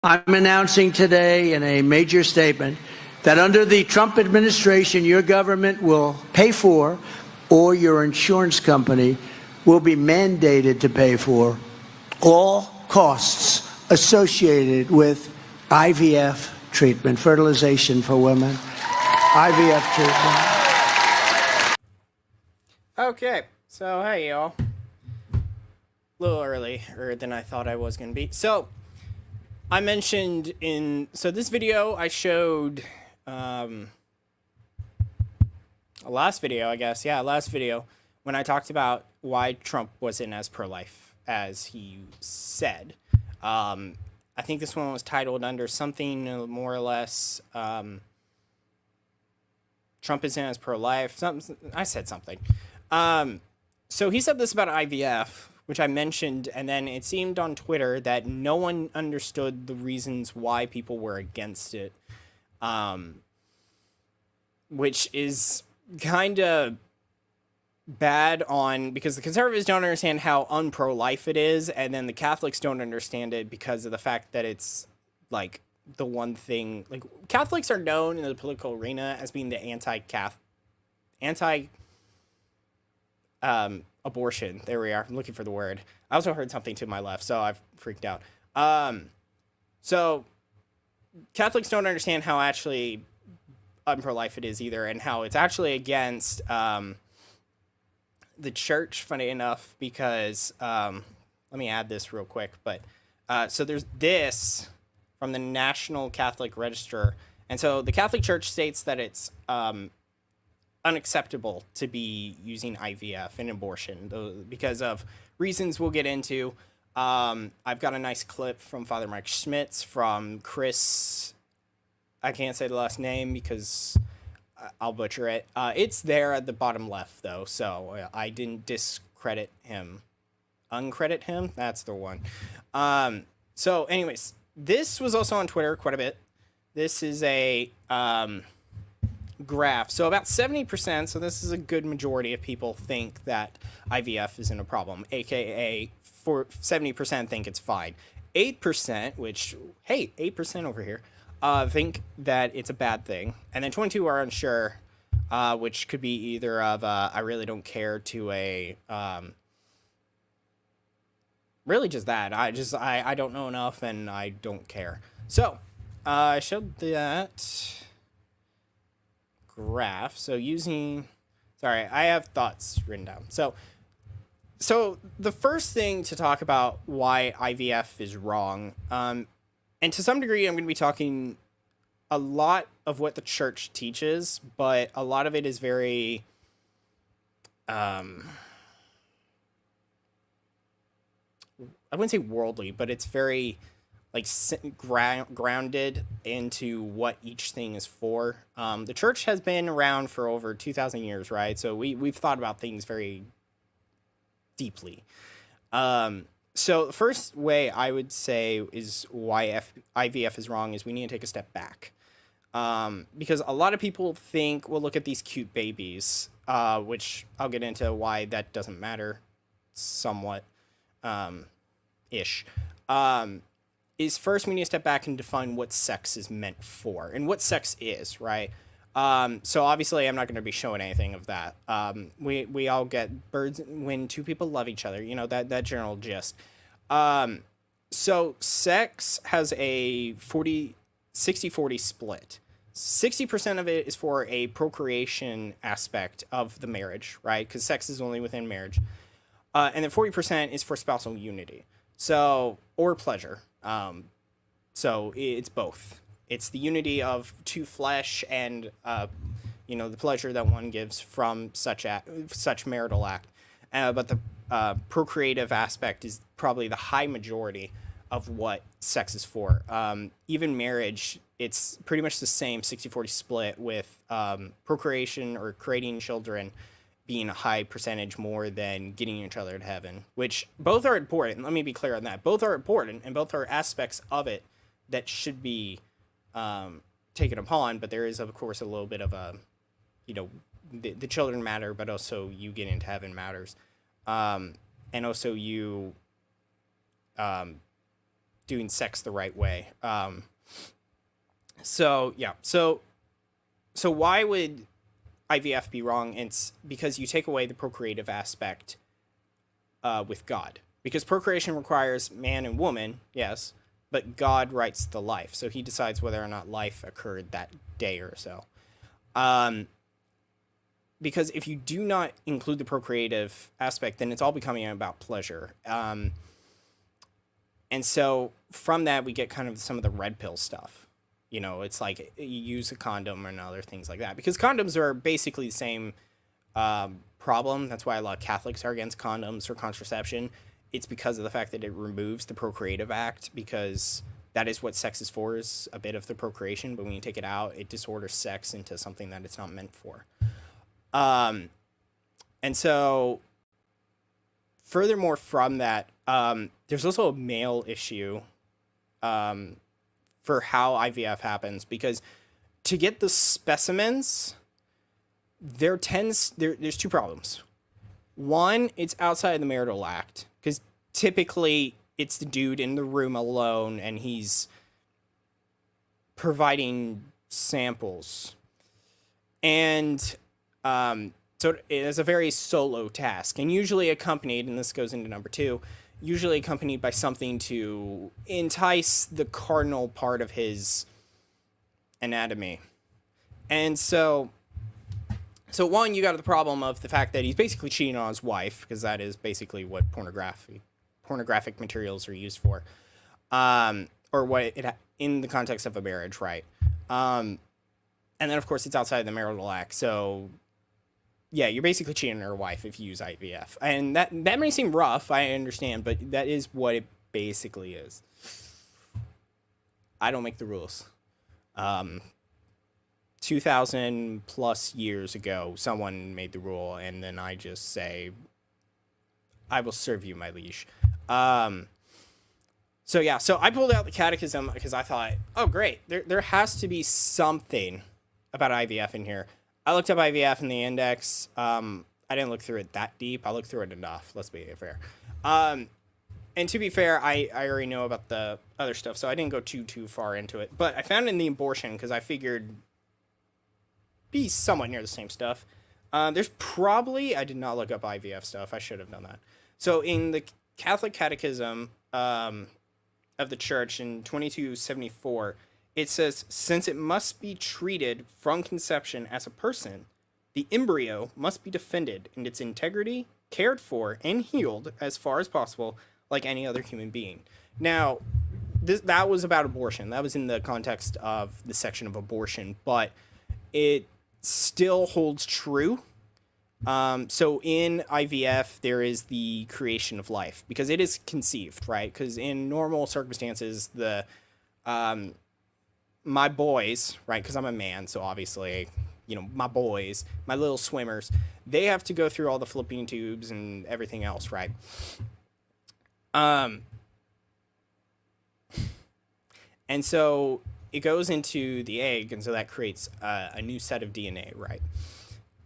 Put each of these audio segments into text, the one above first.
I'm announcing today in a major statement that under the Trump administration, your government will pay for, or your insurance company will be mandated to pay for, all costs associated with IVF treatment, fertilization for women, IVF treatment. Okay, so hey y'all. A little earlier than I thought I was going to be. So, I mentioned this video I showed, last video, when I talked about why Trump wasn't as pro-life as he said. I think this one was titled under something more or less, Trump isn't as pro-life. I said something. So he said this about IVF, which I mentioned, and then it seemed on Twitter that no one understood the reasons why people were against it, which is kind of bad because the conservatives don't understand how unpro-life it is, and then the Catholics don't understand it because of the fact that it's, like, the one thing, like, Catholics are known in the political arena as being the abortion. There we are. I'm looking for the word. I also heard something to my left, so I've freaked out. So Catholics don't understand how actually unpro-life it is either, and how it's actually against the church, funny enough, because let me add this real quick. But so there's this from the National Catholic Register, and so the Catholic Church states that it's unacceptable to be using IVF and abortion because of reasons we'll get into. I've got a nice clip from Father Mike Schmitz from Chris. I can't say the last name because I'll butcher it. It's there at the bottom left, though, so I didn't discredit him. Uncredit him? That's the one. So anyways, this was also on Twitter quite a bit. This is a graph. So about 70%, so this is a good majority of people, think that IVF isn't a problem, aka 70% think it's fine. 8%, which, hey, 8% over here, think that it's a bad thing. And then 22 are unsure, which could be either of I really don't care to a really just that. I don't know enough and I don't care. So I showed that graph. So I have thoughts written down. So the first thing to talk about why IVF is wrong, and to some degree I'm going to be talking a lot of what the church teaches, but a lot of it is very I wouldn't say worldly, but it's very like grounded into what each thing is for. The church has been around for over 2,000 years, right? So we've thought about things very deeply. So the first way I would say is why IVF is wrong is we need to take a step back. Because a lot of people think, well, look at these cute babies, which I'll get into why that doesn't matter somewhat, ish. Is first we need to step back and define what sex is meant for and what sex is, right? So obviously I'm not going to be showing anything of that. We all get birds when two people love each other, that general gist. So sex has a 60-40 split. 60% of it is for a procreation aspect of the marriage, right? Because sex is only within marriage. And then 40% is for spousal unity. So, or pleasure. So it's both. It's the unity of two flesh and, the pleasure that one gives from such marital act. But the procreative aspect is probably the high majority of what sex is for. Even marriage, it's pretty much the same 60-40 split with procreation or creating children being a high percentage more than getting each other to heaven, which both are important. Let me be clear on that. Both are important, and both are aspects of it that should be taken upon, but there is, of course, a little bit of a, the children matter, but also you getting into heaven matters. And also you doing sex the right way. So why would IVF be wrong? It's because you take away the procreative aspect with God. Because procreation requires man and woman, yes, but God writes the life. So he decides whether or not life occurred that day or so. Because if you do not include the procreative aspect, then it's all becoming about pleasure. And so from that, we get kind of some of the red pill stuff. You know, it's like you use a condom and other things like that. Because condoms are basically the same problem. That's why a lot of Catholics are against condoms or contraception. It's because of the fact that it removes the procreative act, because that is what sex is for, is a bit of the procreation. But when you take it out, it disorders sex into something that it's not meant for. And so furthermore from that, there's also a male issue for how IVF happens, because to get the specimens, there's two problems. One, it's outside of the marital act, because typically it's the dude in the room alone and he's providing samples. And so it is a very solo task, and usually accompanied, and this goes into number 2, usually accompanied by something to entice the cardinal part of his anatomy. And so one, you got the problem of the fact that he's basically cheating on his wife, because that is basically what pornographic materials are used for, or what it in the context of a marriage, right? And then of course it's outside the marital act, so yeah, you're basically cheating on your wife if you use IVF. And that may seem rough, I understand, but that is what it basically is. I don't make the rules. 2,000 plus years ago, someone made the rule, and then I just say, I will serve you, my liege. So I pulled out the catechism because I thought, oh, great, there has to be something about IVF in here. I looked up IVF in the index. I didn't look through it that deep. I looked through it enough. Let's be fair. And to be fair, I already know about the other stuff, so I didn't go too far into it. But I found it in the abortion because I figured be somewhat near the same stuff. There's probably, I did not look up IVF stuff. I should have done that. So in the Catholic Catechism of the Church in 2274, it says, since it must be treated from conception as a person, the embryo must be defended in its integrity, cared for, and healed as far as possible, like any other human being. Now, that was about abortion. That was in the context of the section of abortion, but it still holds true. So in IVF, there is the creation of life, because it is conceived, right? Because in normal circumstances, my boys, right, because I'm a man, so obviously, you know, my boys, my little swimmers, they have to go through all the fallopian tubes and everything else, right? And so it goes into the egg, and so that creates a new set of DNA, right?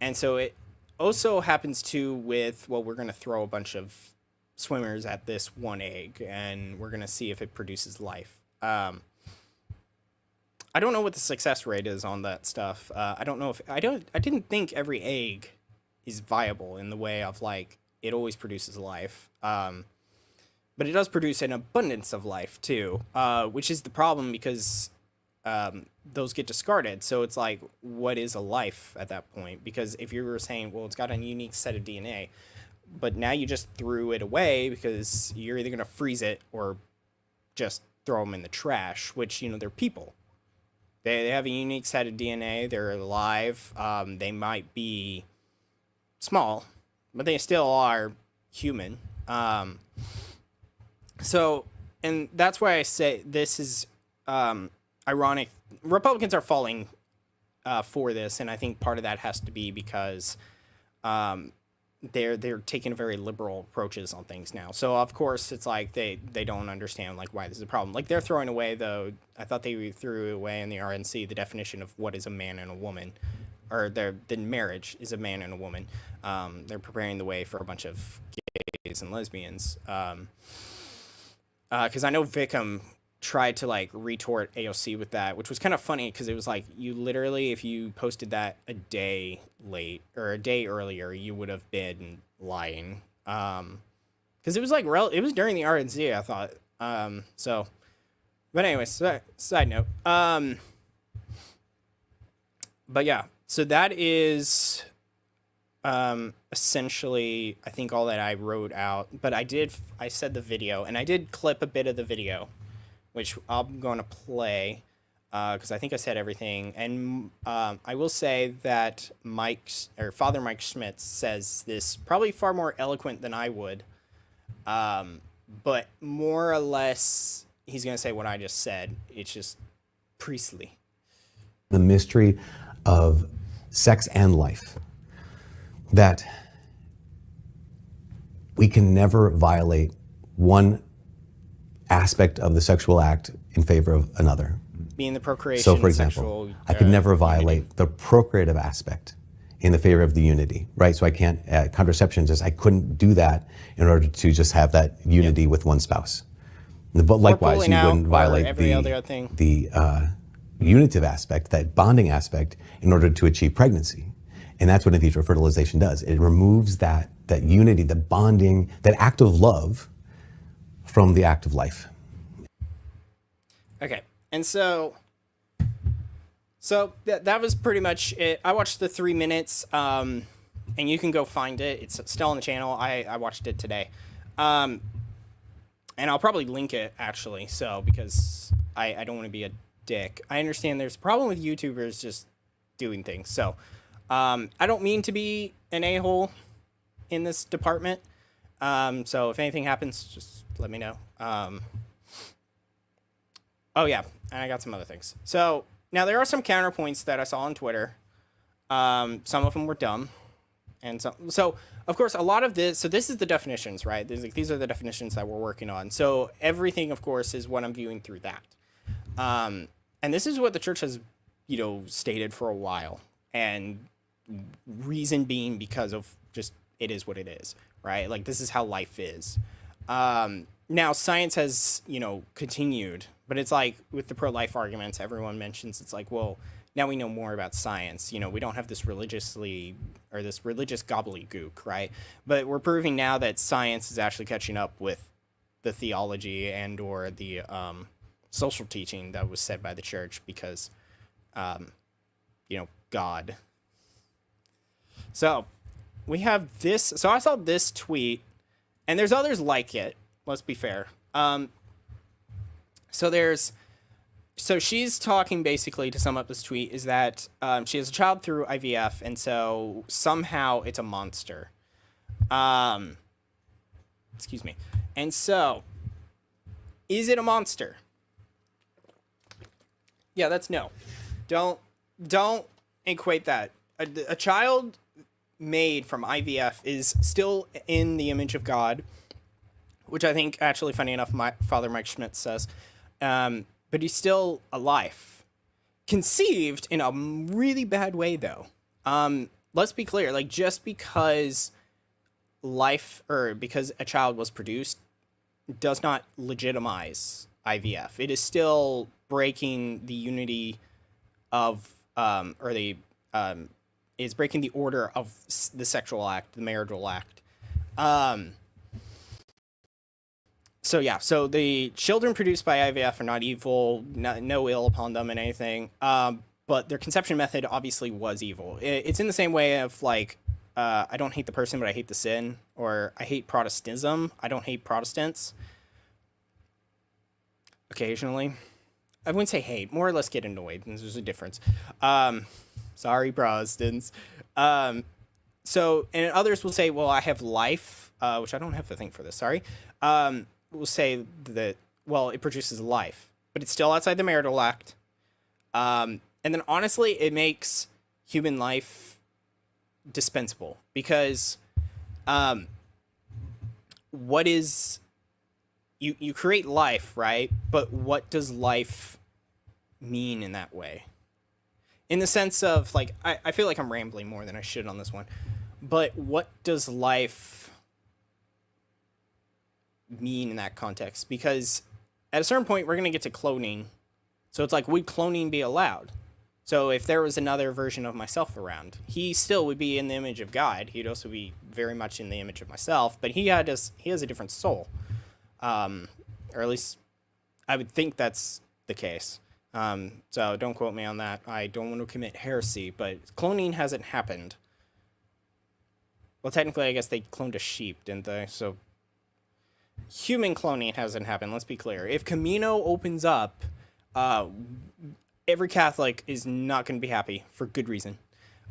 And so it also happens too with, well, we're going to throw a bunch of swimmers at this one egg, and we're going to see if it produces life. I don't know what the success rate is on that stuff. I don't know if I didn't think every egg is viable in the way of like it always produces life. But it does produce an abundance of life too, which is the problem, because those get discarded. So it's like, what is a life at that point? Because if you were saying, well, it's got a unique set of DNA, but now you just threw it away because you're either going to freeze it or just throw them in the trash, which, you know, they're people. They have a unique set of DNA. They're alive. They might be small, but they still are human. So, and that's why I say this is ironic. Republicans are falling for this, and I think part of that has to be because they're taking very liberal approaches on things now. So of course it's like they don't understand like why this is a problem. Like they're throwing away, though, I thought they threw away in the RNC the definition of what is a man and a woman, or the marriage is a man and a woman. They're preparing the way for a bunch of gays and lesbians. Because I know Vickham tried to like retort AOC with that, which was kind of funny because it was like you literally, if you posted that a day late or a day earlier, you would have been lying. Because it was like it was during the RNC, I thought. So, but anyway, side note. But yeah, so that is essentially, I think, all that I wrote out. But I said the video, and I did clip a bit of the video, which I'm going to play because I think I said everything. And I will say that Father Mike Schmitz says this probably far more eloquent than I would. But more or less, he's going to say what I just said. It's just priestly. The mystery of sex and life, that we can never violate one aspect of the sexual act in favor of another. Being the procreation. So, for example, I could never violate the procreative aspect in the favor of the unity, right? So I can't, contraception, I couldn't do that in order to just have that unity with one spouse. But likewise, you wouldn't violate the unitive aspect, that bonding aspect, in order to achieve pregnancy. And that's what in vitro fertilization does. It removes that unity, the bonding, that act of love from the act of life. Okay, and so that was pretty much it. I watched the 3 minutes, and you can go find it. It's still on the channel. I watched it today. And I'll probably link it, actually, because I don't want to be a dick. I understand there's a problem with YouTubers just doing things. So I don't mean to be an a-hole in this department. So if anything happens, just let me know. Oh, yeah, and I got some other things. So now there are some counterpoints that I saw on Twitter. Some of them were dumb. And so of course, a lot of this, so this is the definitions, right? These are the definitions that we're working on. So everything, of course, is what I'm viewing through that. And this is what the church has, stated for a while. And reason being because of just, it is what it is, right? Like, this is how life is. Now, science has, continued, but it's like with the pro-life arguments, everyone mentions, it's like, well, now we know more about science. We don't have this religious gobbledygook, right? But we're proving now that science is actually catching up with the theology and or the social teaching that was said by the church because, God. So we have this. So I saw this tweet, and there's others like it. Let's be fair. So she's talking basically, to sum up this tweet, is that she has a child through IVF, and so somehow it's a monster. Excuse me. And so, is it a monster? Yeah, that's no. Don't equate that. A child made from IVF is still in the image of God, which I think, actually, funny enough, Father Mike Schmitz says. But he's still alive. Conceived in a really bad way, though. Let's be clear. Like, just because because a child was produced does not legitimize IVF. It is still breaking the unity of, is breaking the order of the sexual act, the marital act. So yeah, so the children produced by IVF are not evil, no ill upon them and anything. But their conception method obviously was evil. It's in the same way of like, I don't hate the person, but I hate the sin, or I hate Protestantism. I don't hate Protestants. Occasionally, I wouldn't say hate, more or less get annoyed. There's a difference. Sorry, Protestants. So, and others will say, well, I have life, which I don't have to think for this. Sorry. Will say that, well, it produces life, but it's still outside the marital act. And then honestly, it makes human life dispensable because what is, you create life, right? But what does life mean in that way? In the sense of, like, I feel like I'm rambling more than I should on this one, but what does life mean in that context? Because at a certain point, we're going to get to cloning. So it's like, would cloning be allowed? So if there was another version of myself around, he still would be in the image of God. He'd also be very much in the image of myself, but he has a different soul. Or at least I would think that's the case. So don't quote me on that. I don't want to commit heresy, but cloning hasn't happened. Well, technically, I guess they cloned a sheep, didn't they? So human cloning hasn't happened. Let's be clear. If Camino opens up, every Catholic is not going to be happy for good reason.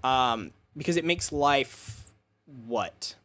Because it makes life what?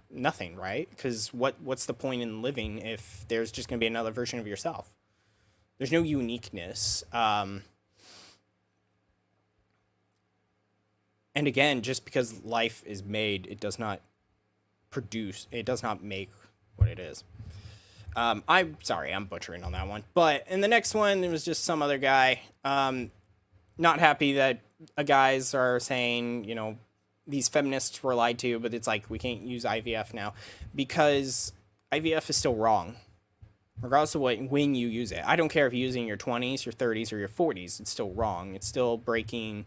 Nothing, right? Because what's the point in living if there's just going to be another version of yourself? There's no uniqueness. And again, just because life is made, it does not make what it is. I'm sorry, I'm butchering on that one. But in the next one, it was just some other guy. Not happy that guys are saying, you know, these feminists were lied to, but it's like, we can't use IVF now because IVF is still wrong. Regardless of when you use it. I don't care if you're using your 20s, your 30s, or your 40s. It's still wrong. It's still breaking,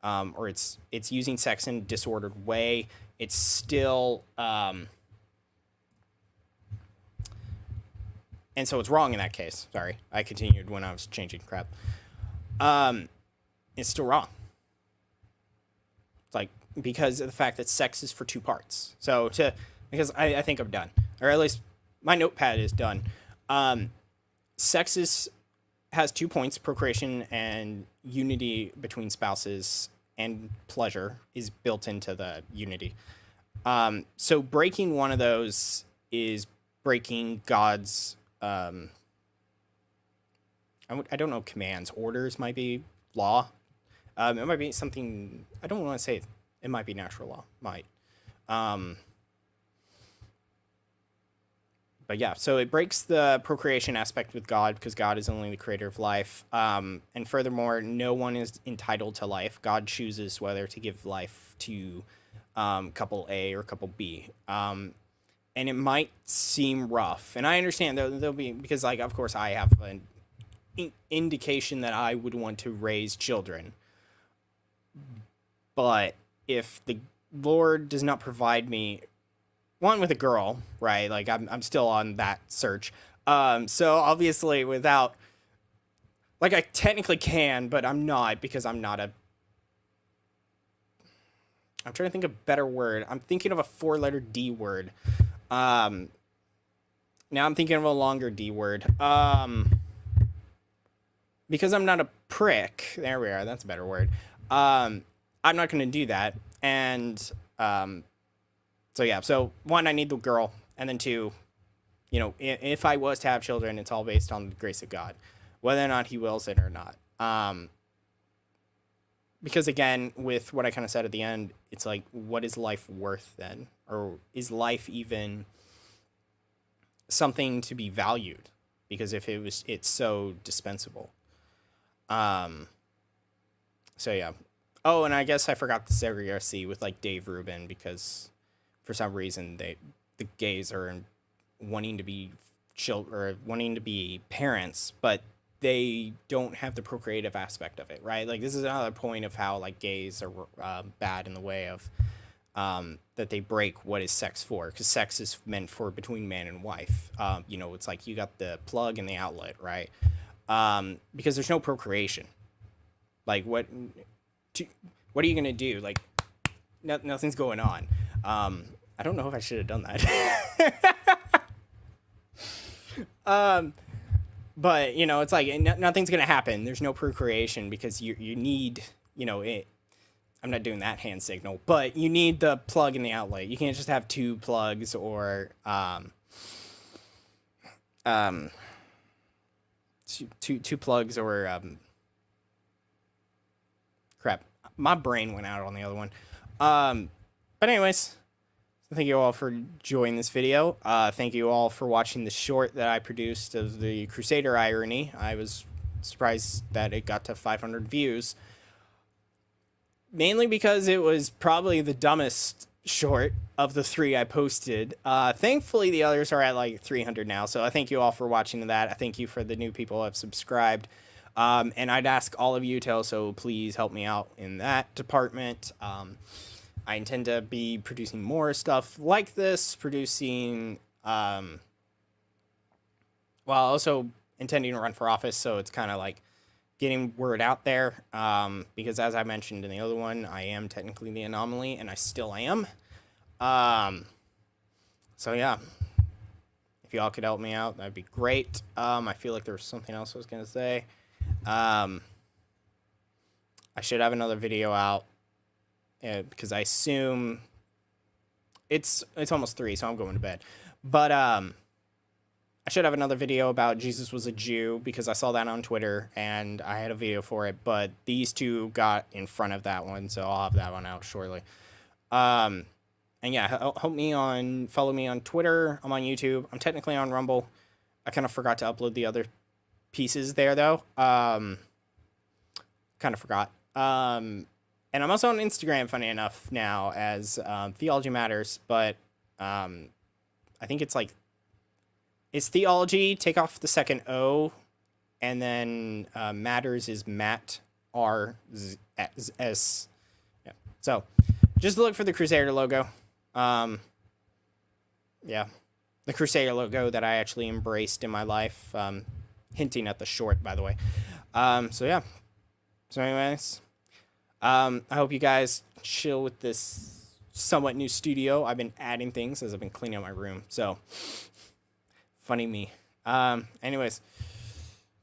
or it's using sex in a disordered way. It's still, and so it's wrong in that case. Sorry, I continued when I was changing crap. It's still wrong. It's like, because of the fact that sex is for two parts. So because I think I'm done, or at least my notepad is done. Sex has 2 points: procreation and unity between spouses, and pleasure is built into the unity. So breaking one of those is breaking God's, I don't know, commands. Orders might be law. It might be something, I don't want to say it might be natural law. Might. But yeah, so it breaks the procreation aspect with God because God is only the creator of life. And furthermore, no one is entitled to life. God chooses whether to give life to couple A or couple B. And it might seem rough. And I understand there'll be, because, like, of course, I have an indication that I would want to raise children. But if the Lord does not provide me one with a girl, right? Like, I'm still on that search. So obviously without, like, I technically can, but I'm not, because I'm trying to think of a better word. I'm thinking of a 4-letter D word. Now I'm thinking of a longer D word. Because I'm not a prick. There we are. That's a better word. I'm not going to do that. And, so yeah, so 1, I need the girl, and then 2, you know, if I was to have children, it's all based on the grace of God, whether or not he wills it or not. Because again, with what I kind of said at the end, it's like, what is life worth then? Or is life even something to be valued? Because if it's so dispensable. So yeah. Oh, and I guess I forgot the segregacy with, like, Dave Rubin, because for some reason the gays are wanting to be wanting to be parents, but they don't have the procreative aspect of it, right? Like, this is another point of how, like, gays are bad in the way of that they break what is sex for, because sex is meant for between man and wife. You know, it's like you got the plug and the outlet, right? Because there's no procreation. Like, what are you gonna do? Like, nothing's going on. I don't know if I should have done that. But, you know, it's like nothing's gonna happen. There's no procreation because you need, you know, it. I'm not doing that hand signal, but you need the plug and the outlet. You can't just have 2 plugs or two plugs or crap. My brain went out on the other one. But anyways, thank you all for enjoying this video. Thank you all for watching the short that I produced of the Crusader irony. I was surprised that it got to 500 views. Mainly because it was probably the dumbest short of the 3 I posted. Thankfully, the others are at like 300 now. So I thank you all for watching that. I thank you for the new people who have subscribed. And I'd ask all of you to also please help me out in that department. I intend to be producing more stuff like this, also intending to run for office. So it's kind of like getting word out there. Because as I mentioned in the other one, I am technically the anomaly, and I still am. So yeah, if y'all could help me out, that'd be great. I feel like there was something else I was going to say. I should have another video out because I assume it's almost 3, so I'm going to bed. But I should have another video about Jesus was a Jew because I saw that on Twitter and I had a video for it. But these 2 got in front of that one, so I'll have that one out shortly. And yeah, follow me on Twitter. I'm on YouTube. I'm technically on Rumble. I kind of forgot to upload the other pieces there though. Kind of forgot. And I'm also on Instagram, funny enough, now as TheologyMatters, but I think it's Theology, take off the second O, and then Matters is Matt R S. Yeah. So just look for the Crusader logo. Yeah, the Crusader logo that I actually embraced in my life. Hinting at the short, by the way. So yeah. So anyways, I hope you guys chill with this somewhat new studio. I've been adding things as I've been cleaning out my room. So funny me. Anyways,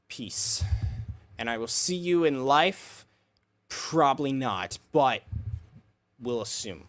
peace. And I will see you in life. Probably not, but we'll assume.